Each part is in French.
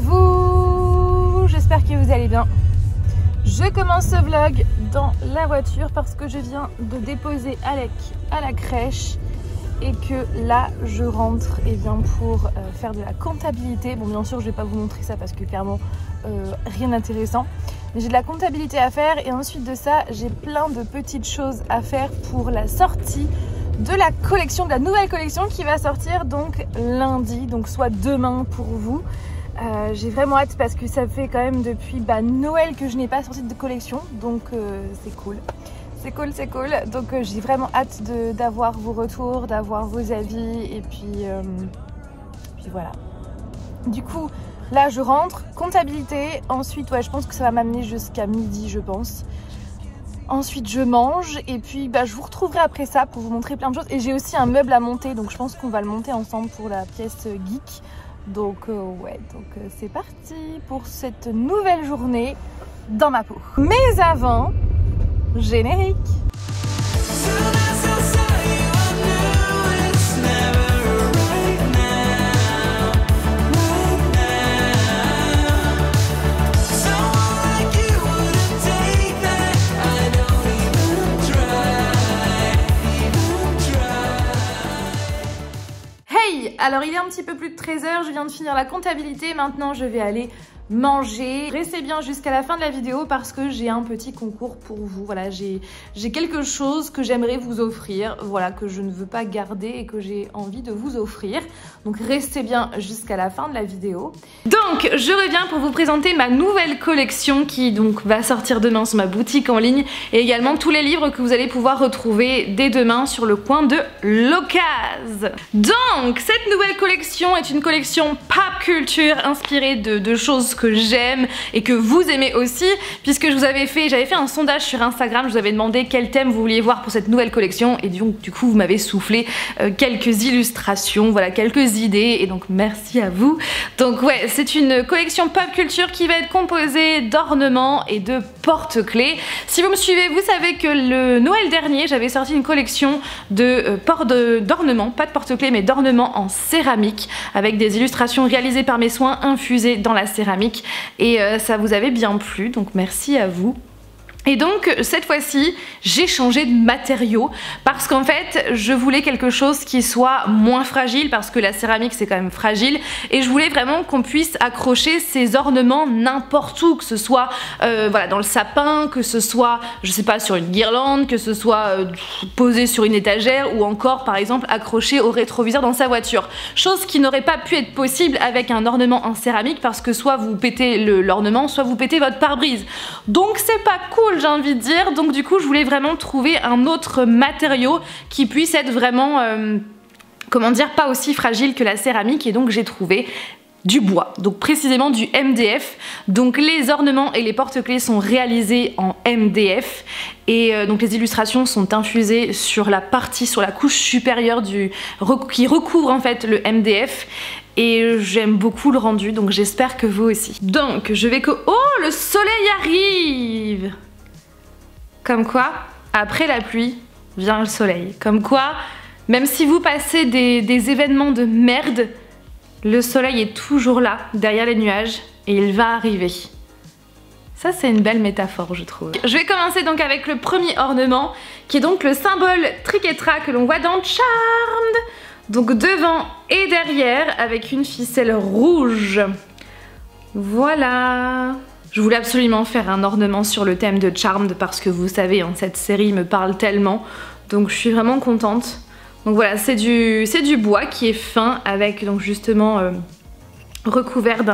allez-vous? J'espère que vous allez bien. Je commence ce vlog dans la voiture parce que je viens de déposer Alec à la crèche et que là je rentre pour faire de la comptabilité. Bon, bien sûr je vais pas vous montrer ça parce que clairement rien d'intéressant, mais j'ai de la comptabilité à faire et ensuite de ça j'ai plein de petites choses à faire pour la sortie de la collection, de la nouvelle collection qui va sortir donc lundi, donc soit demain pour vous. J'ai vraiment hâte parce que ça fait quand même depuis Noël que je n'ai pas sorti de collection, donc c'est cool. C'est cool. Donc j'ai vraiment hâte d'avoir vos retours, d'avoir vos avis et puis voilà. Du coup, là je rentre, comptabilité, ensuite je pense que ça va m'amener jusqu'à midi je pense. Ensuite je mange et puis je vous retrouverai après ça pour vous montrer plein de choses. Et j'ai aussi un meuble à monter, donc je pense qu'on va le monter ensemble pour la pièce geek. Donc c'est parti pour cette nouvelle journée dans ma peau. Mais avant, générique. Alors il est un petit peu plus de 13h, je viens de finir la comptabilité, maintenant je vais aller manger. Restez bien jusqu'à la fin de la vidéo parce que j'ai un petit concours pour vous. Voilà, j'ai quelque chose que j'aimerais vous offrir, voilà, que je ne veux pas garder et que j'ai envie de vous offrir. Donc restez bien jusqu'à la fin de la vidéo. Donc je reviens pour vous présenter ma nouvelle collection qui donc va sortir demain sur ma boutique en ligne et également tous les livres que vous allez pouvoir retrouver dès demain sur le coin de l'Occase. Donc cette nouvelle collection est une collection pop culture inspirée de choses que j'aime et que vous aimez aussi, puisque j'avais fait un sondage sur Instagram, je vous avais demandé quel thème vous vouliez voir pour cette nouvelle collection et donc du coup vous m'avez soufflé quelques illustrations, voilà, quelques idées et donc merci à vous. Donc ouais, c'est une collection pop culture qui va être composée d'ornements et de porte-clés. Si vous me suivez, vous savez que le Noël dernier j'avais sorti une collection d'ornements, pas de porte-clés mais d'ornements en céramique avec des illustrations réalisées par mes soins infusées dans la céramique. Et ça vous avait bien plu, donc merci à vous. Et donc cette fois-ci j'ai changé de matériau parce qu'en fait je voulais quelque chose qui soit moins fragile parce que la céramique c'est quand même fragile et je voulais vraiment qu'on puisse accrocher ces ornements n'importe où, que ce soit voilà, dans le sapin, que ce soit je sais pas sur une guirlande, que ce soit posé sur une étagère ou encore par exemple accroché au rétroviseur dans sa voiture. Chose qui n'aurait pas pu être possible avec un ornement en céramique parce que soit vous pétez l'ornement, soit vous pétez votre pare-brise. Donc c'est pas cool, j'ai envie de dire, donc du coup je voulais vraiment trouver un autre matériau qui puisse être vraiment, comment dire, pas aussi fragile que la céramique et donc j'ai trouvé du bois, donc précisément du MDF. Donc les ornements et les porte-clés sont réalisés en MDF et donc les illustrations sont infusées sur la couche supérieure qui recouvre en fait le MDF. Et j'aime beaucoup le rendu, donc j'espère que vous aussi. Donc je vais oh, le soleil arrive! Comme quoi, après la pluie, vient le soleil. Comme quoi, même si vous passez des événements de merde, le soleil est toujours là, derrière les nuages, et il va arriver. Ça, c'est une belle métaphore, je trouve. Je vais commencer donc avec le premier ornement, qui est donc le symbole Triquetra que l'on voit dans Charmed. Donc devant et derrière, avec une ficelle rouge. Voilà. Je voulais absolument faire un ornement sur le thème de Charmed parce que vous savez, cette série me parle tellement. Donc je suis vraiment contente. Donc voilà, c'est du bois qui est fin avec donc justement recouvert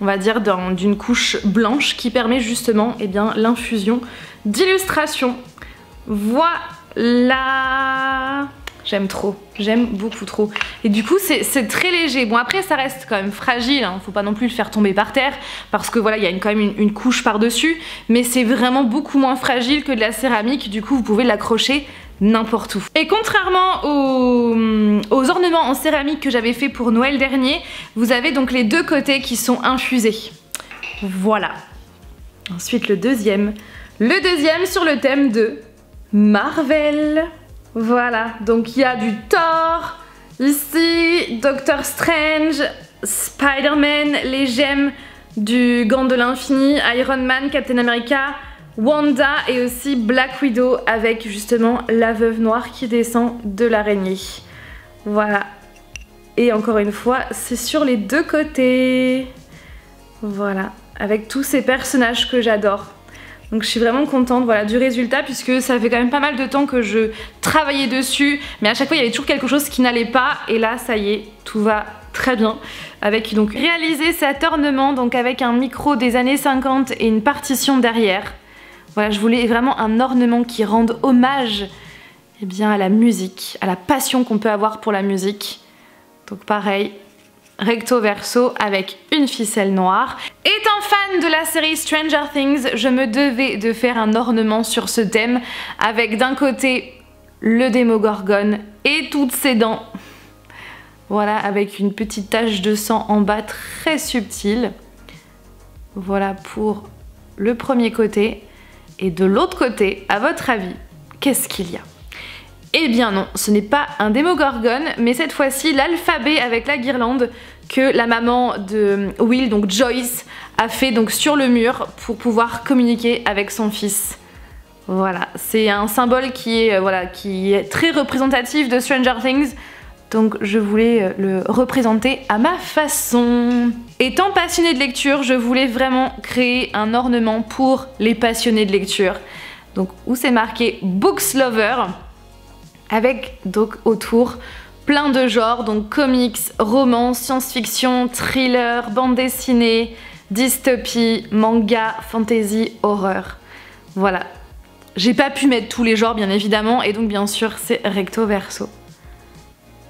on va dire d'une couche blanche qui permet justement l'infusion d'illustrations. Voilà. J'aime trop, j'aime beaucoup trop. Et du coup c'est très léger. Bon après ça reste quand même fragile, hein. Faut pas non plus le faire tomber par terre parce que voilà, il y a quand même une couche par dessus. Mais c'est vraiment beaucoup moins fragile que de la céramique, du coup vous pouvez l'accrocher n'importe où. Et contrairement aux ornements en céramique que j'avais fait pour Noël dernier, vous avez donc les deux côtés qui sont infusés. Voilà. Ensuite le deuxième sur le thème de Marvel. Voilà, donc il y a du Thor, ici, Doctor Strange, Spider-Man, les gemmes du gant de l'infini, Iron Man, Captain America, Wanda et aussi Black Widow avec justement la veuve noire qui descend de l'araignée. Voilà. Et encore une fois, c'est sur les deux côtés. Voilà. Avec tous ces personnages que j'adore. Donc je suis vraiment contente voilà, du résultat puisque ça fait quand même pas mal de temps que je travaillais dessus. Mais à chaque fois, il y avait toujours quelque chose qui n'allait pas. Et là, ça y est, tout va très bien. Avec donc réaliser cet ornement donc avec un micro des années 50 et une partition derrière. Voilà, je voulais vraiment un ornement qui rende hommage eh bien, à la musique, à la passion qu'on peut avoir pour la musique. Donc pareil, recto verso avec une ficelle noire. Étant fan de la série Stranger Things, je me devais de faire un ornement sur ce thème avec d'un côté le Démogorgon et toutes ses dents. Voilà, avec une petite tache de sang en bas très subtile. Voilà pour le premier côté. Et de l'autre côté, à votre avis, qu'est-ce qu'il y a? Eh bien non, ce n'est pas un Démogorgon, mais cette fois-ci l'alphabet avec la guirlande que la maman de Will, donc Joyce, a fait donc sur le mur pour pouvoir communiquer avec son fils. Voilà, c'est un symbole qui est très représentatif de Stranger Things. Donc je voulais le représenter à ma façon. Étant passionnée de lecture, je voulais vraiment créer un ornement pour les passionnés de lecture. Donc où c'est marqué Books Lover, avec donc autour plein de genres, donc comics, romans, science-fiction, thriller, bande dessinée, dystopie, manga, fantasy, horreur. Voilà. J'ai pas pu mettre tous les genres bien évidemment et donc bien sûr c'est recto verso.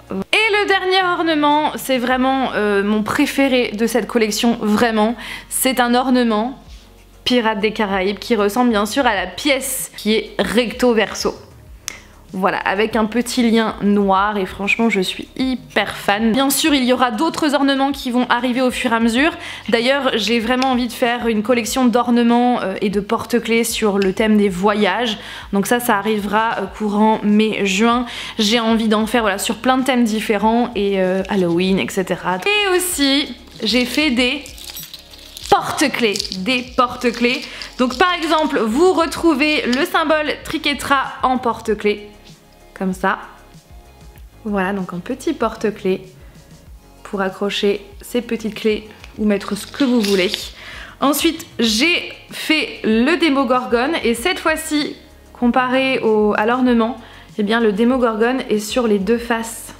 Et le dernier ornement, c'est vraiment mon préféré de cette collection, vraiment. C'est un ornement Pirates des Caraïbes qui ressemble bien sûr à la pièce qui est recto verso. Voilà, avec un petit lien noir et franchement je suis hyper fan. Bien sûr il y aura d'autres ornements qui vont arriver au fur et à mesure. D'ailleurs j'ai vraiment envie de faire une collection d'ornements et de porte-clés sur le thème des voyages. Donc ça arrivera courant mai-juin. J'ai envie d'en faire voilà, sur plein de thèmes différents et Halloween etc. Et aussi j'ai fait des porte-clés, Donc par exemple, vous retrouvez le symbole Triquetra en porte-clés, comme ça. Voilà, donc un petit porte-clés pour accrocher ces petites clés ou mettre ce que vous voulez. Ensuite, j'ai fait le Démogorgon et cette fois-ci, comparé à l'ornement, eh bien le Démogorgon est sur les deux faces.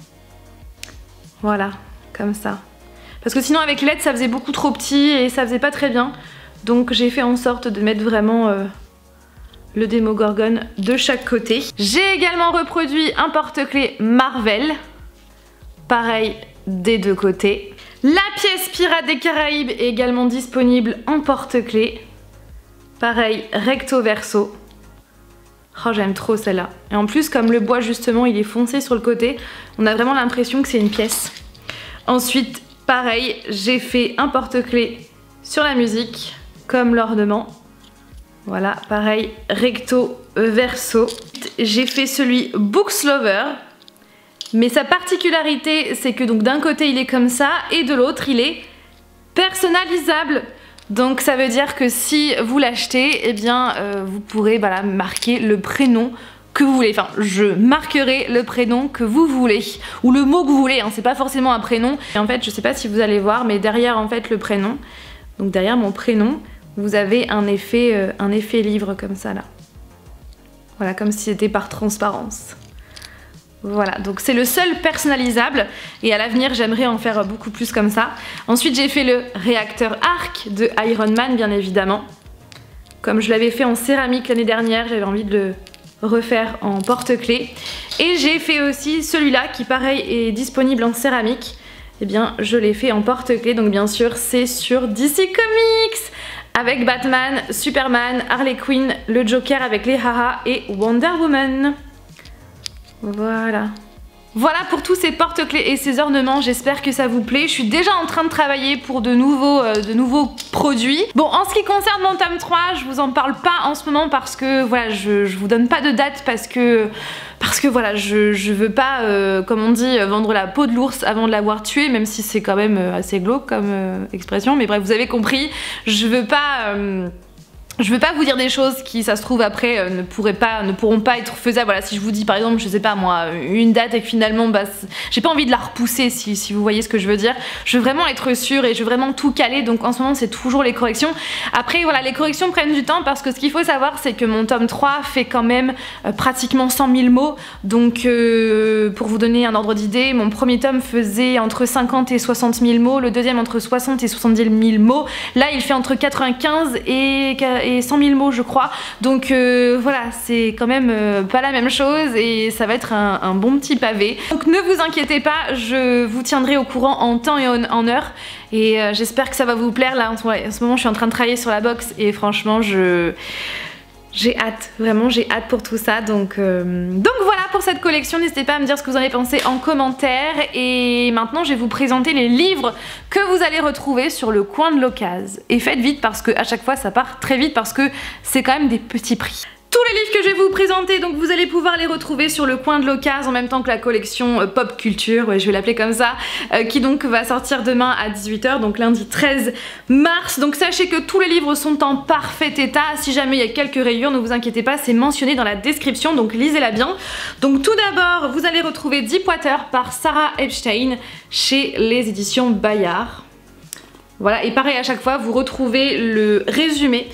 Voilà, comme ça. Parce que sinon avec les lettres ça faisait beaucoup trop petit et ça faisait pas très bien. Donc j'ai fait en sorte de mettre vraiment le Démogorgon de chaque côté. J'ai également reproduit un porte-clés Marvel. Pareil des deux côtés. La pièce Pirates des Caraïbes est également disponible en porte-clés. Pareil recto verso. Oh j'aime trop celle-là. Et en plus comme le bois justement il est foncé sur le côté, on a vraiment l'impression que c'est une pièce. Ensuite pareil, j'ai fait un porte-clés sur la musique, comme l'ornement. Voilà, pareil, recto verso. J'ai fait celui Books Lover, mais sa particularité, c'est que donc d'un côté il est comme ça, et de l'autre il est personnalisable. Donc ça veut dire que si vous l'achetez, eh bien vous pourrez voilà, marquer le prénom que vous voulez, enfin je marquerai le prénom que vous voulez ou le mot que vous voulez, hein. C'est pas forcément un prénom et en fait je sais pas si vous allez voir mais derrière en fait le prénom, donc derrière mon prénom vous avez un effet livre comme ça là, voilà comme si c'était par transparence. Voilà, donc c'est le seul personnalisable et à l'avenir j'aimerais en faire beaucoup plus comme ça. Ensuite j'ai fait le réacteur arc de Iron Man bien évidemment, comme je l'avais fait en céramique l'année dernière, j'avais envie de le refaire en porte-clés. Et j'ai fait aussi celui-là qui pareil est disponible en céramique. Et bien je l'ai fait en porte-clés, donc bien sûr c'est sur DC Comics avec Batman, Superman, Harley Quinn, le Joker avec les haha et Wonder Woman. Voilà. Voilà pour tous ces porte-clés et ces ornements, j'espère que ça vous plaît. Je suis déjà en train de travailler pour de nouveaux produits. Bon, en ce qui concerne mon tome 3, je vous en parle pas en ce moment parce que voilà, je vous donne pas de date parce que parce que voilà, je veux pas, comme on dit, vendre la peau de l'ours avant de l'avoir tué, même si c'est quand même assez glauque comme expression, mais bref, vous avez compris, je veux pas vous dire des choses qui, ça se trouve, après ne pourront pas être faisables. Voilà, si je vous dis par exemple, je sais pas moi, une date et que finalement, bah, j'ai pas envie de la repousser, si vous voyez ce que je veux dire. Je veux vraiment être sûre et je veux vraiment tout caler, donc en ce moment c'est toujours les corrections. Après voilà, les corrections prennent du temps parce que ce qu'il faut savoir, c'est que mon tome 3 fait quand même pratiquement 100 000 mots. Donc pour vous donner un ordre d'idée, mon premier tome faisait entre 50 et 60 000 mots, le deuxième entre 60 et 70 000 mots. Là il fait entre 95 et 100 000 mots je crois, donc voilà, c'est quand même pas la même chose et ça va être un bon petit pavé. Donc ne vous inquiétez pas, je vous tiendrai au courant en temps et en heure et j'espère que ça va vous plaire. Là en ce moment je suis en train de travailler sur la box et franchement j'ai hâte, vraiment j'ai hâte pour tout ça, donc voilà pour cette collection. N'hésitez pas à me dire ce que vous en avez pensé en commentaire et maintenant je vais vous présenter les livres que vous allez retrouver sur le coin de l'occasion. Et faites vite parce que à chaque fois ça part très vite parce que c'est quand même des petits prix. Tous les livres que je vais vous présenter, donc vous allez pouvoir les retrouver sur le coin de l'occasion en même temps que la collection Pop Culture, ouais, je vais l'appeler comme ça, qui donc va sortir demain à 18 h, donc lundi 13 mars. Donc sachez que tous les livres sont en parfait état. Si jamais il y a quelques rayures, ne vous inquiétez pas, c'est mentionné dans la description, donc lisez-la bien. Donc tout d'abord, vous allez retrouver Deepwater par Sarah Epstein chez les éditions Bayard. Voilà, et pareil à chaque fois, vous retrouvez le résumé.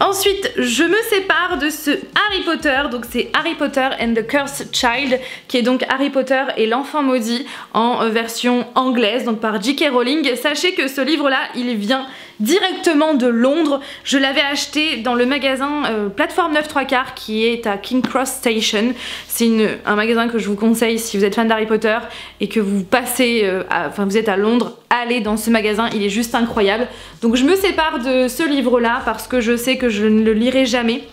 Ensuite, je me sépare de ce Harry Potter, donc c'est Harry Potter and the Cursed Child, qui est donc Harry Potter et l'enfant maudit en version anglaise, donc par J.K. Rowling. Sachez que ce livre-là, il vient directement de Londres. Je l'avais acheté dans le magasin Plateforme 9 3/4 qui est à King Cross Station. C'est un magasin que je vous conseille si vous êtes fan d'Harry Potter et que vous passez, vous êtes à Londres, allez dans ce magasin, il est juste incroyable. Donc je me sépare de ce livre-là parce que je sais que je ne le lirai jamais.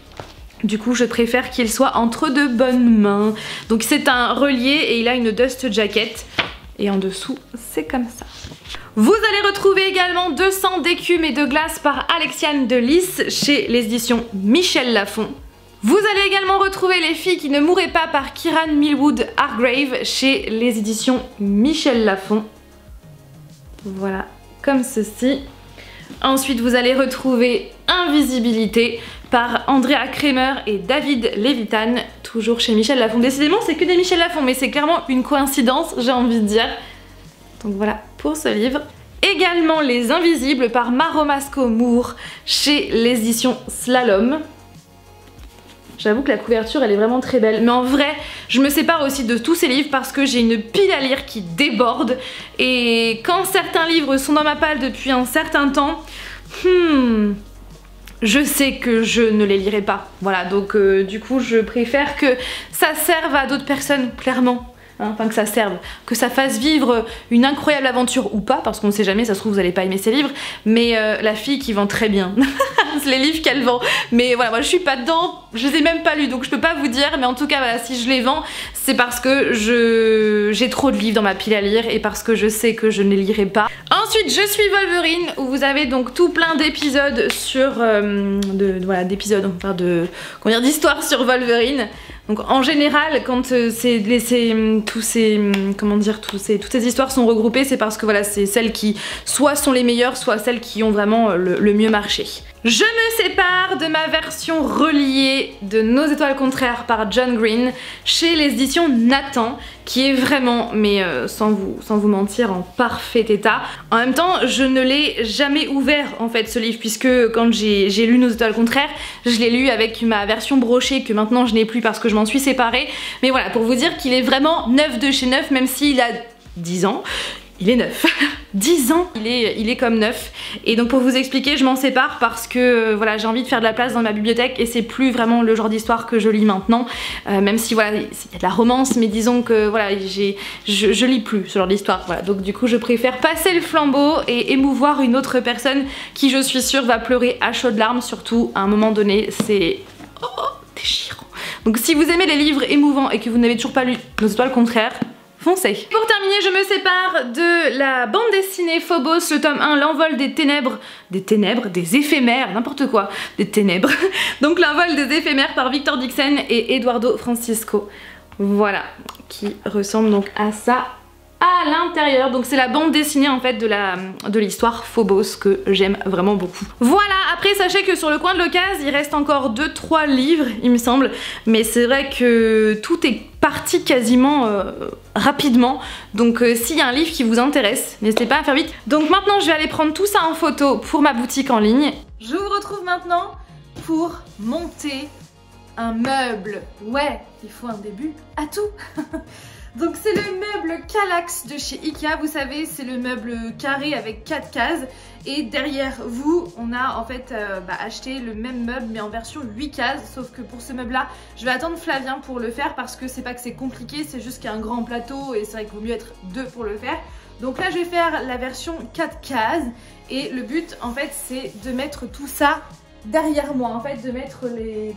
Du coup je préfère qu'il soit entre de bonnes mains. Donc c'est un relié et il a une dust jacket. Et en dessous c'est comme ça. Vous allez retrouver également 200 d'écume et de glace par Alexiane de Lys chez les éditions Michel Lafon. Vous allez également retrouver Les filles qui ne mouraient pas par Kieran Millwood Hargrave chez les éditions Michel Lafon. Voilà, comme ceci. Ensuite vous allez retrouver Invisibilité par Andrea Kremer et David Levitan, toujours chez Michel Lafon. Décidément c'est que des Michel Lafon, mais c'est clairement une coïncidence, j'ai envie de dire. Donc voilà pour ce livre. Également Les Invisibles par Maro Masco Moore chez les éditions Slalom. J'avoue que la couverture elle est vraiment très belle, mais en vrai je me sépare aussi de tous ces livres parce que j'ai une pile à lire qui déborde et quand certains livres sont dans ma palle depuis un certain temps, je sais que je ne les lirai pas. Voilà, donc du coup je préfère que ça serve à d'autres personnes, clairement. Enfin que ça serve, que ça fasse vivre une incroyable aventure ou pas, parce qu'on ne sait jamais, ça se trouve vous allez pas aimer ces livres, mais la fille qui vend très bien, c'est les livres qu'elle vend, mais voilà, moi je suis pas dedans, je les ai même pas lus, donc je peux pas vous dire, mais en tout cas voilà, si je les vends, c'est parce que j'ai trop de livres dans ma pile à lire et parce que je sais que je ne les lirai pas. Ensuite je suis Wolverine, où vous avez donc tout plein d'épisodes sur, d'histoires sur Wolverine. Donc en général quand toutes ces histoires sont regroupées, c'est parce que voilà, c'est celles qui soit sont les meilleures, soit celles qui ont vraiment le mieux marché. Je me sépare de ma version reliée de Nos étoiles contraires par John Green chez les éditions Nathan, qui est vraiment, mais sans vous mentir, en parfait état. En même temps, je ne l'ai jamais ouvert en fait ce livre, puisque quand j'ai lu Nos étoiles contraires, je l'ai lu avec ma version brochée que maintenant je n'ai plus parce que je m'en suis séparée. Mais voilà, pour vous dire qu'il est vraiment neuf de chez neuf, même s'il a 10 ans. Il est neuf. 10 ans, il est comme neuf. Et donc pour vous expliquer, je m'en sépare parce que voilà, j'ai envie de faire de la place dans ma bibliothèque et c'est plus vraiment le genre d'histoire que je lis maintenant. Même si voilà, il y a de la romance, mais disons que voilà, je lis plus ce genre d'histoire. Voilà, donc du coup je préfère passer le flambeau et émouvoir une autre personne qui, je suis sûre, va pleurer à chaudes larmes, surtout à un moment donné. C'est déchirant. Donc si vous aimez les livres émouvants et que vous n'avez toujours pas lu Nos étoiles contraires, foncez. Pour terminer, je me sépare de la bande dessinée Phobos, le tome 1, L'envol des ténèbres, des éphémères, n'importe quoi, des ténèbres. Donc L'envol des éphémères par Victor Dixon et Eduardo Francisco. Voilà, qui ressemble donc à ça à l'intérieur. Donc c'est la bande dessinée en fait de l'histoire Phobos que j'aime vraiment beaucoup. Voilà, après sachez que sur le coin de l'occasion il reste encore 2-3 livres il me semble, mais c'est vrai que tout est parti quasiment rapidement, donc s'il y a un livre qui vous intéresse, n'hésitez pas à faire vite. Donc maintenant je vais aller prendre tout ça en photo pour ma boutique en ligne. Je vous retrouve maintenant pour monter un meuble. Ouais, il faut un début à tout. Donc c'est le meuble Kallax de chez Ikea, vous savez c'est le meuble carré avec 4 cases et derrière vous on a en fait acheté le même meuble mais en version 8 cases, sauf que pour ce meuble là je vais attendre Flavien pour le faire parce que c'est pas que c'est compliqué, c'est juste qu'il y a un grand plateau et c'est vrai qu'il vaut mieux être 2 pour le faire. Donc là je vais faire la version 4 cases et le but en fait c'est de mettre tout ça derrière moi, en fait de mettre les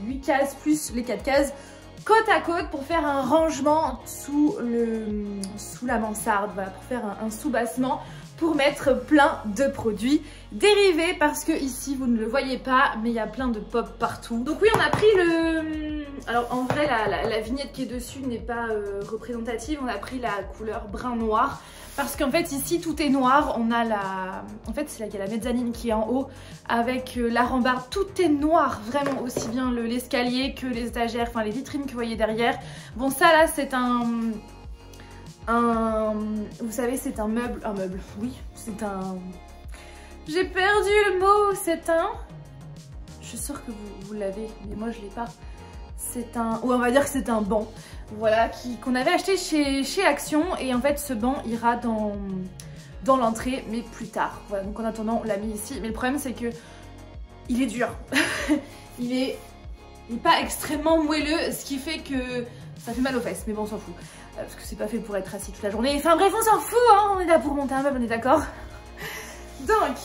8 cases plus les 4 cases côte à côte pour faire un rangement sous la mansarde, voilà, pour faire un sous-bassement pour mettre plein de produits dérivés parce que ici vous ne le voyez pas mais il y a plein de pop partout. Donc oui on a pris alors en vrai la vignette qui est dessus n'est pas représentative, on a pris la couleur brun noir parce qu'en fait ici tout est noir, on a en fait c'est là qu'il y a la mezzanine qui est en haut avec la rambarde, tout est noir vraiment, aussi bien l'escalier que les étagères, enfin les vitrines que vous voyez derrière. Bon ça là c'est vous savez c'est un meuble, oui c'est un... J'ai perdu le mot, c'est un... Je suis sûre que vous l'avez, mais moi je l'ai pas. C'est un... ou on va dire que c'est un banc, voilà, qu'on avait acheté chez Action et en fait ce banc ira dans l'entrée mais plus tard. Voilà, donc en attendant on l'a mis ici, mais le problème c'est que il est dur. il est pas extrêmement moelleux, ce qui fait que ça fait mal aux fesses, mais bon on s'en fout. Parce que c'est pas fait pour être assis toute la journée. Enfin bref, on s'en fout, hein, on est là pour monter un meuble, on est d'accord. Donc,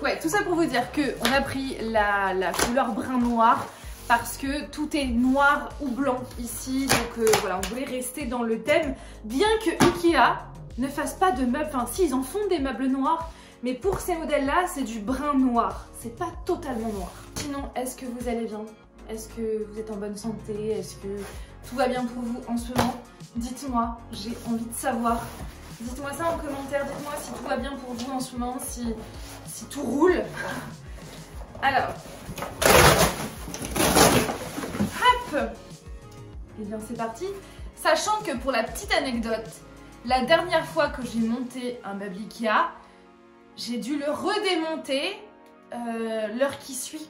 ouais, tout ça pour vous dire que on a pris la couleur brun noir parce que tout est noir ou blanc ici. Donc voilà, on voulait rester dans le thème, bien que Ikea ne fasse pas de meubles, enfin si ils en font des meubles noirs, mais pour ces modèles-là, c'est du brun noir, c'est pas totalement noir. Sinon, est-ce que vous allez bien? Est-ce que vous êtes en bonne santé? Est-ce que tout va bien pour vous en ce moment? Dites-moi, j'ai envie de savoir. Dites-moi ça en commentaire, dites-moi si tout va bien pour vous en ce moment, si tout roule. Alors, hop, et bien c'est parti. Sachant que pour la petite anecdote, la dernière fois que j'ai monté un meuble Ikea, j'ai dû le redémonter l'heure qui suit.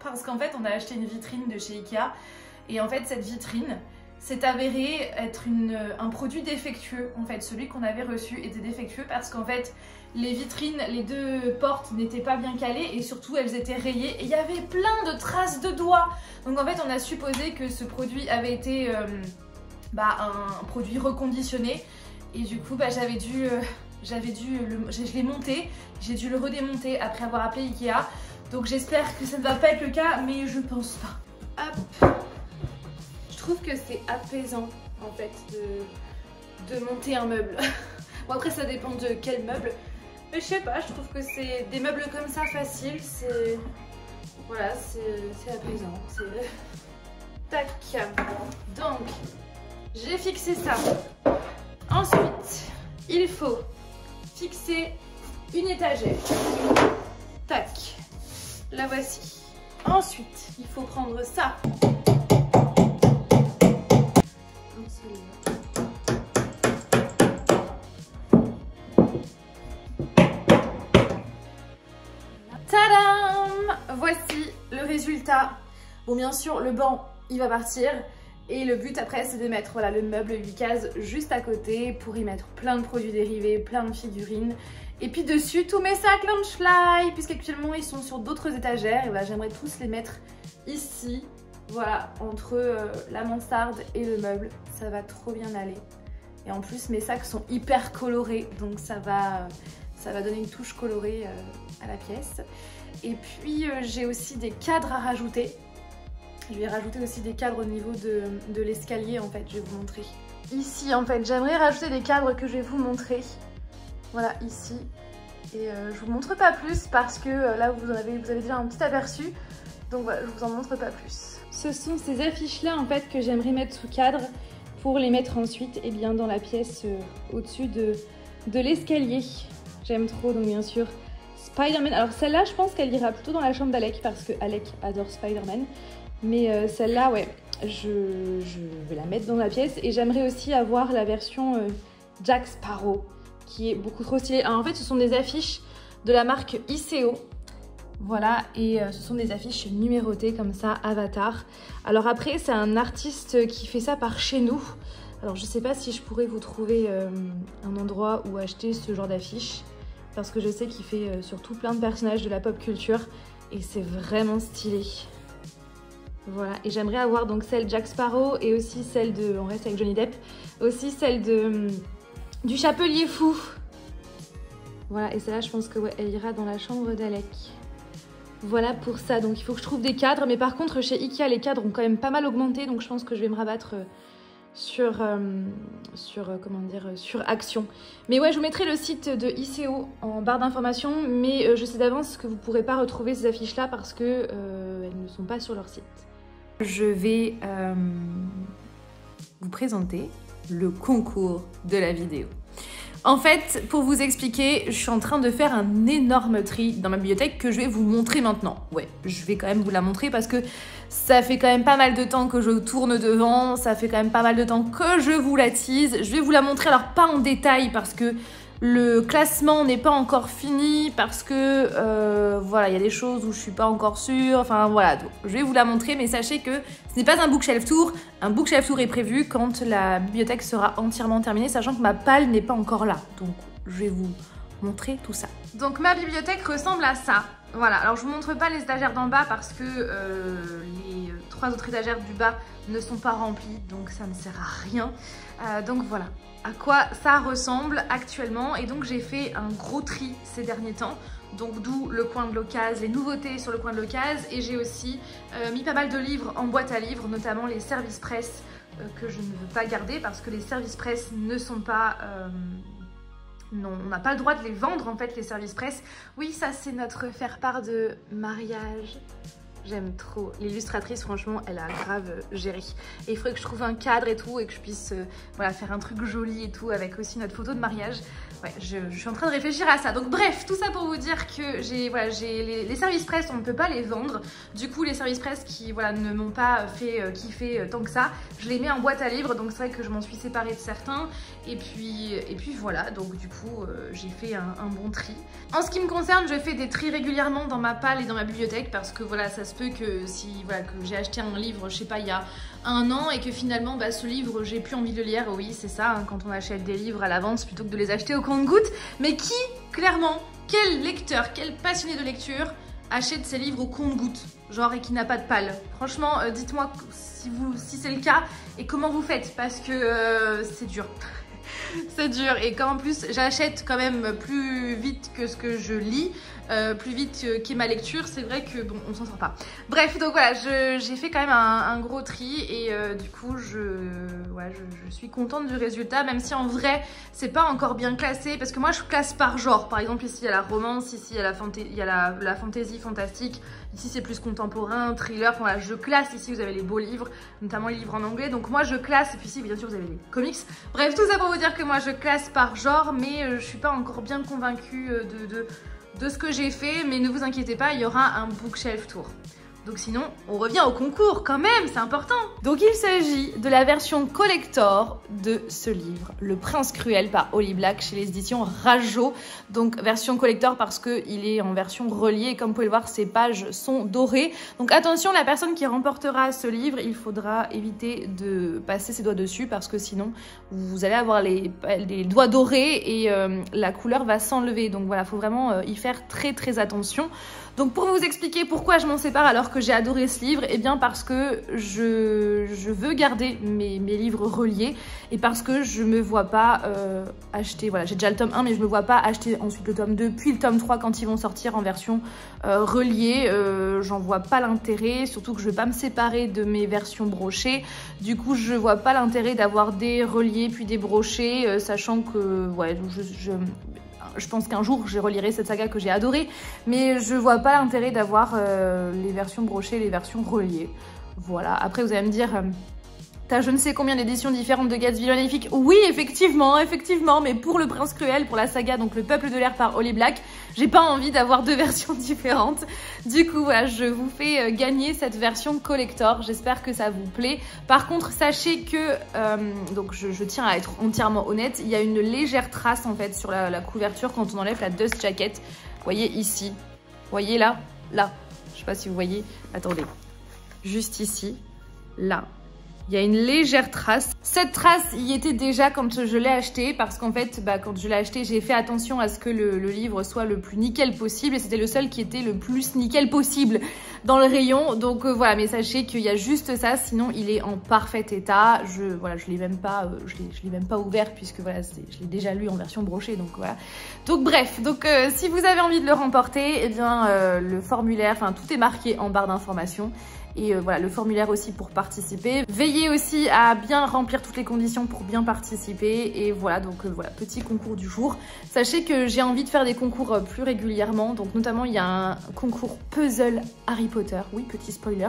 Parce qu'en fait on a acheté une vitrine de chez Ikea et en fait cette vitrine s'est avérée être un produit défectueux. En fait celui qu'on avait reçu était défectueux parce qu'en fait les vitrines, les 2 portes n'étaient pas bien calées et surtout elles étaient rayées et il y avait plein de traces de doigts. Donc en fait on a supposé que ce produit avait été un produit reconditionné et du coup je l'ai monté, j'ai dû le redémonter après avoir appelé Ikea. Donc j'espère que ça ne va pas être le cas, mais je pense pas. Hop. Je trouve que c'est apaisant en fait de monter un meuble. Bon après ça dépend de quel meuble. Mais je sais pas, je trouve que c'est des meubles comme ça faciles, c'est... Voilà, c'est apaisant. Tac. Donc, j'ai fixé ça. Ensuite, il faut fixer une étagère. Tac. La voici. Ensuite, il faut prendre ça. Tadam! Voici le résultat. Bon, bien sûr, le banc, il va partir. Et le but après, c'est de mettre voilà, le meuble 8 cases juste à côté pour y mettre plein de produits dérivés, plein de figurines. Et puis dessus, tous mes sacs Loungefly, puisqu'actuellement ils sont sur d'autres étagères. Et voilà, j'aimerais tous les mettre ici, voilà, entre la mansarde et le meuble. Ça va trop bien aller. Et en plus, mes sacs sont hyper colorés, donc ça va donner une touche colorée à la pièce. Et puis, j'ai aussi des cadres à rajouter. Je vais rajouter aussi des cadres au niveau de l'escalier, en fait, je vais vous montrer. Ici, en fait, j'aimerais rajouter des cadres que je vais vous montrer. Voilà, ici. Et je vous montre pas plus parce que là, vous avez déjà un petit aperçu. Donc voilà, je vous en montre pas plus. Ce sont ces affiches-là en fait que j'aimerais mettre sous cadre pour les mettre ensuite dans la pièce au-dessus de l'escalier. J'aime trop, donc bien sûr Spider-Man. Alors celle-là, je pense qu'elle ira plutôt dans la chambre d'Alec parce que Alec adore Spider-Man. Mais celle-là, ouais, je vais la mettre dans la pièce. Et j'aimerais aussi avoir la version Jack Sparrow qui est beaucoup trop stylée. Alors en fait, ce sont des affiches de la marque ICO. Voilà, et ce sont des affiches numérotées comme ça, Avatar. Alors après, c'est un artiste qui fait ça par chez nous. Alors je sais pas si je pourrais vous trouver un endroit où acheter ce genre d'affiches. Parce que je sais qu'il fait surtout plein de personnages de la pop culture. Et c'est vraiment stylé. Voilà, et j'aimerais avoir donc celle Jack Sparrow et aussi celle de... On reste avec Johnny Depp. Aussi celle de... du Chapelier Fou. Voilà, et celle-là, je pense que ouais, elle ira dans la chambre d'Alec. Voilà pour ça, donc il faut que je trouve des cadres. Mais par contre, chez Ikea, les cadres ont quand même pas mal augmenté. Donc je pense que je vais me rabattre sur Action. Mais ouais, je vous mettrai le site de ICO en barre d'informations. Mais je sais d'avance que vous ne pourrez pas retrouver ces affiches-là parce que elles ne sont pas sur leur site. Je vais vous présenter le concours de la vidéo. En fait, pour vous expliquer, je suis en train de faire un énorme tri dans ma bibliothèque que je vais vous montrer maintenant. Ouais, je vais quand même vous la montrer parce que ça fait quand même pas mal de temps que je tourne devant, ça fait quand même pas mal de temps que je vous la tease. Je vais vous la montrer, alors pas en détail parce que le classement n'est pas encore fini, parce que voilà, il y a des choses où je suis pas encore sûre, enfin voilà, donc, je vais vous la montrer, mais sachez que ce n'est pas un bookshelf tour. Un bookshelf tour est prévu quand la bibliothèque sera entièrement terminée, sachant que ma palle n'est pas encore là, donc je vais vous montrer tout ça. Donc ma bibliothèque ressemble à ça. Voilà, alors je vous montre pas les étagères d'en bas parce que les 3 autres étagères du bas ne sont pas remplies, donc ça ne sert à rien. Donc voilà à quoi ça ressemble actuellement, et donc j'ai fait un gros tri ces derniers temps, donc d'où le coin de l'occasion, les nouveautés sur le coin de l'occasion, et j'ai aussi mis pas mal de livres en boîte à livres, notamment les services presse que je ne veux pas garder parce que les services presse ne sont pas... non, on n'a pas le droit de les vendre en fait, les services presse. Oui, ça c'est notre faire-part de mariage. J'aime trop. L'illustratrice, franchement, elle a grave géré. Et il faudrait que je trouve un cadre et tout et que je puisse voilà, faire un truc joli et tout avec aussi notre photo de mariage. Ouais, je suis en train de réfléchir à ça. Donc bref, tout ça pour vous dire que j'ai voilà, les services presse, on ne peut pas les vendre. Du coup, les services presse qui voilà, ne m'ont pas fait kiffer tant que ça, je les mets en boîte à livres. Donc c'est vrai que je m'en suis séparée de certains. Et puis voilà, donc du coup, j'ai fait un bon tri. En ce qui me concerne, je fais des tris régulièrement dans ma palle et dans ma bibliothèque parce que voilà, ça se peut que si voilà, que j'ai acheté un livre, je sais pas, il y a un an et que finalement bah, ce livre j'ai plus envie de le lire. Oui, c'est ça, hein, quand on achète des livres à l'avance plutôt que de les acheter au compte-gouttes. Mais qui, clairement, quel lecteur, quel passionné de lecture achète ses livres au compte-gouttes, genre, et qui n'a pas de palle? Franchement, dites-moi si c'est le cas et comment vous faites, parce que c'est dur. C'est dur, et quand en plus j'achète quand même plus vite que ce que je lis, plus vite qu'est ma lecture, c'est vrai que bon, on s'en sort pas. Bref, donc voilà, j'ai fait quand même un gros tri, et du coup je suis contente du résultat, même si en vrai c'est pas encore bien classé, parce que moi je classe par genre. Par exemple, ici il y a la romance, ici il y a la fantasy, fantastique, ici c'est plus contemporain, thriller, enfin voilà, je classe. Ici vous avez les beaux livres, notamment les livres en anglais, donc moi je classe, et puis ici bien sûr vous avez les comics. Bref, tout ça pour vous dire que moi je classe par genre, mais je suis pas encore bien convaincue de ce que j'ai fait, mais ne vous inquiétez pas, il y aura un bookshelf tour. Donc sinon, on revient au concours quand même, c'est important. Donc il s'agit de la version collector de ce livre, Le Prince Cruel par Holly Black chez les éditions Rajo. Donc version collector parce qu'il est en version reliée, et comme vous pouvez le voir, ses pages sont dorées. Donc attention, la personne qui remportera ce livre, il faudra éviter de passer ses doigts dessus parce que sinon, vous allez avoir les doigts dorés et la couleur va s'enlever. Donc voilà, il faut vraiment y faire très très attention. Donc pour vous expliquer pourquoi je m'en sépare alors que j'ai adoré ce livre, eh bien parce que je veux garder mes livres reliés, et parce que je me vois pas acheter, voilà, j'ai déjà le tome 1 mais je me vois pas acheter ensuite le tome 2 puis le tome 3 quand ils vont sortir en version reliée. J'en vois pas l'intérêt, surtout que je vais pas me séparer de mes versions brochées. Du coup je vois pas l'intérêt d'avoir des reliés puis des brochés, sachant que ouais, je pense qu'un jour je relirai cette saga que j'ai adorée, mais je vois pas l'intérêt d'avoir les versions brochées, les versions reliées. Voilà, après vous allez me dire... T'as je ne sais combien d'éditions différentes de Gatsby le Magnifique. Oui, effectivement, mais pour le Prince Cruel, pour la saga, donc le Peuple de l'air par Holly Black, j'ai pas envie d'avoir deux versions différentes. Du coup, voilà, je vous fais gagner cette version collector. J'espère que ça vous plaît. Par contre, sachez que, donc je tiens à être entièrement honnête, il y a une légère trace en fait sur la couverture quand on enlève la dust jacket. Vous voyez ici, vous voyez là, je sais pas si vous voyez, attendez, juste ici, là. Il y a une légère trace. Cette trace y était déjà quand je l'ai acheté parce qu'en fait, quand je l'ai acheté, j'ai fait attention à ce que le livre soit le plus nickel possible et c'était le seul qui était le plus nickel possible dans le rayon. Donc voilà, mais sachez qu'il y a juste ça, sinon il est en parfait état. Je l'ai même pas ouvert puisque voilà, je l'ai déjà lu en version brochée. Donc voilà. Donc bref, si vous avez envie de le remporter, eh bien le formulaire, enfin tout est marqué en barre d'informations. Et voilà, le formulaire aussi pour participer. Veillez aussi à bien remplir toutes les conditions pour bien participer. Et voilà, donc voilà, petit concours du jour. Sachez que j'ai envie de faire des concours plus régulièrement. Donc notamment, il y a un concours puzzle Harry Potter, oui, petit spoiler,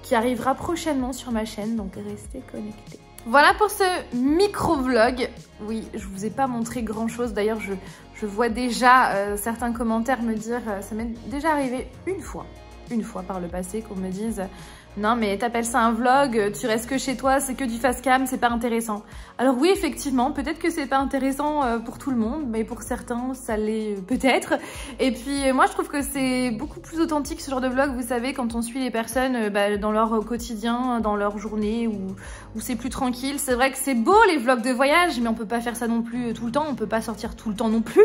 qui arrivera prochainement sur ma chaîne. Donc restez connectés. Voilà pour ce micro-vlog. Oui, je vous ai pas montré grand-chose. D'ailleurs, je vois déjà certains commentaires me dire, ça m'est déjà arrivé une fois par le passé qu'on me dise non mais t'appelles ça un vlog, tu restes que chez toi, c'est que du face cam, c'est pas intéressant. Alors oui effectivement, peut-être que c'est pas intéressant pour tout le monde, mais pour certains ça l'est peut-être. Et puis moi je trouve que c'est beaucoup plus authentique ce genre de vlog, vous savez, quand on suit les personnes dans leur quotidien, dans leur journée où c'est plus tranquille. C'est vrai que c'est beau les vlogs de voyage, mais on peut pas faire ça non plus tout le temps, on peut pas sortir tout le temps non plus.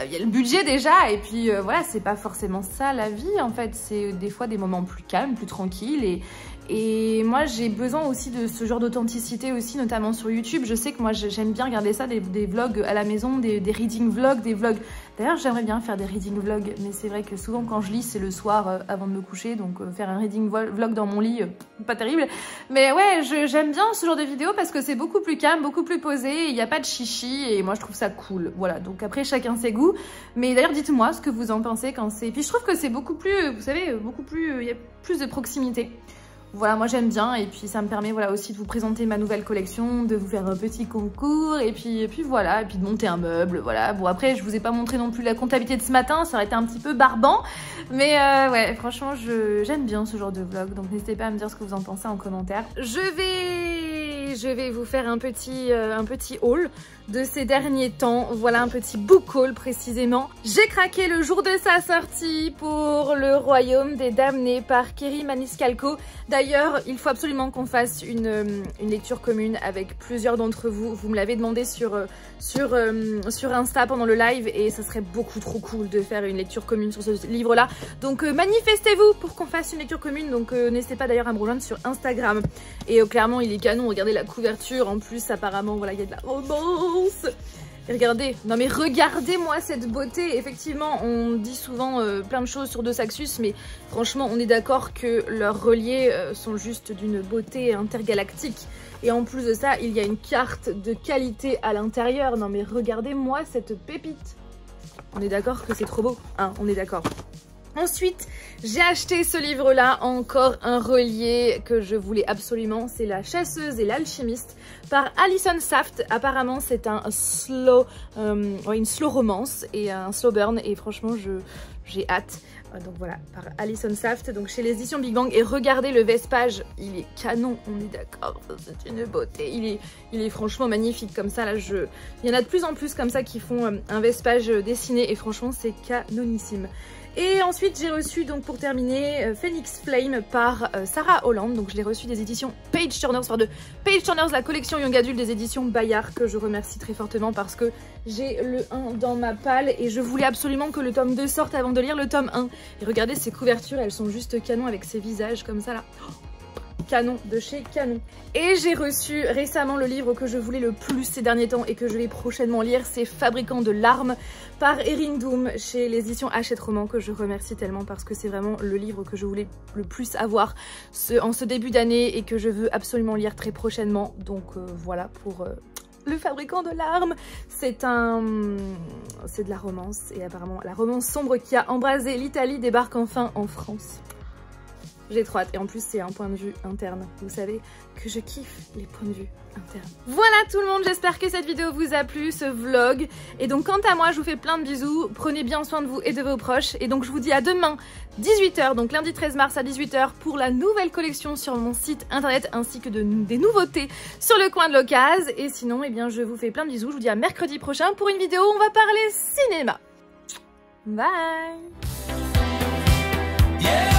Il y a le budget déjà, et puis voilà, c'est pas forcément ça la vie en fait, c'est des fois des moments plus calmes, plus tranquilles et moi j'ai besoin aussi de ce genre d'authenticité aussi, notamment sur YouTube. Je sais que moi j'aime bien regarder ça, des vlogs à la maison, des reading vlogs, des vlogs. D'ailleurs j'aimerais bien faire des reading vlogs, mais c'est vrai que souvent quand je lis c'est le soir avant de me coucher, donc faire un reading vlog dans mon lit, pas terrible. Mais ouais, j'aime bien ce genre de vidéos parce que c'est beaucoup plus calme, beaucoup plus posé, il n'y a pas de chichi et moi je trouve ça cool. Voilà, donc après chacun ses goûts. Mais d'ailleurs dites-moi ce que vous en pensez quand c'est... Puis je trouve que c'est beaucoup plus, vous savez, il y a plus de proximité. Voilà, moi j'aime bien et puis ça me permet voilà aussi de vous présenter ma nouvelle collection, de vous faire un petit concours et puis voilà, et puis de monter un meuble, voilà. Bon après je vous ai pas montré non plus la comptabilité de ce matin, ça aurait été un petit peu barbant, mais ouais franchement j'aime bien ce genre de vlog, donc n'hésitez pas à me dire ce que vous en pensez en commentaire. Je vais vous faire un petit haul de ces derniers temps, voilà un petit book haul précisément. J'ai craqué le jour de sa sortie pour Le Royaume des Damnés par Kerry Maniscalco. D'ailleurs, il faut absolument qu'on fasse une lecture commune avec plusieurs d'entre vous. Vous me l'avez demandé sur Insta pendant le live et ça serait beaucoup trop cool de faire une lecture commune sur ce livre-là. Donc manifestez-vous pour qu'on fasse une lecture commune. Donc n'hésitez pas d'ailleurs à me rejoindre sur Instagram. Et clairement, il est canon. Regardez la couverture. En plus, apparemment, voilà, il y a de la romance. Et regardez, non mais regardez-moi cette beauté. Effectivement, on dit souvent plein de choses sur Deux Saxus, mais franchement, on est d'accord que leurs reliés sont juste d'une beauté intergalactique. Et en plus de ça, il y a une carte de qualité à l'intérieur. Non mais regardez-moi cette pépite. On est d'accord que c'est trop beau, hein, on est d'accord. Ensuite, j'ai acheté ce livre-là, encore un relié que je voulais absolument. C'est La Chasseuse et l'Alchimiste par Alison Saft. Apparemment, c'est une slow romance et un slow burn. Et franchement, j'ai hâte. Donc voilà, par Alison Saft, donc chez les éditions Big Bang. Et regardez le vespage, il est canon, on est d'accord, c'est une beauté. Il est franchement magnifique comme ça. Là, il y en a de plus en plus comme ça qui font un vespage dessiné et franchement, c'est canonissime. Et ensuite j'ai reçu donc pour terminer Phoenix Flame par Sarah Holland. Donc je l'ai reçu des éditions Page Turners, enfin de Page Turners, la collection Young Adult des éditions Bayard, que je remercie très fortement parce que j'ai le 1 dans ma palle et je voulais absolument que le tome 2 sorte avant de lire le tome 1. Et regardez ces couvertures, elles sont juste canon avec ces visages comme ça là. Canon de chez Canon. Et j'ai reçu récemment le livre que je voulais le plus ces derniers temps et que je vais prochainement lire, c'est Fabricant de larmes par Erin Doom chez les éditions Hachette Roman, que je remercie tellement parce que c'est vraiment le livre que je voulais le plus avoir en ce début d'année et que je veux absolument lire très prochainement. Donc voilà pour Le fabricant de larmes. C'est de la romance et apparemment la romance sombre qui a embrasé l'Italie débarque enfin en France. J'ai trop hâte et en plus c'est un point de vue interne. Vous savez que je kiffe les points de vue internes. Voilà tout le monde, j'espère que cette vidéo vous a plu, ce vlog. Et donc quant à moi, je vous fais plein de bisous. Prenez bien soin de vous et de vos proches. Et donc je vous dis à demain 18h, donc lundi 13 mars à 18h pour la nouvelle collection sur mon site internet ainsi que des nouveautés sur le coin de l'Occase. Et sinon, eh bien je vous fais plein de bisous. Je vous dis à mercredi prochain pour une vidéo où on va parler cinéma. Bye. Yeah.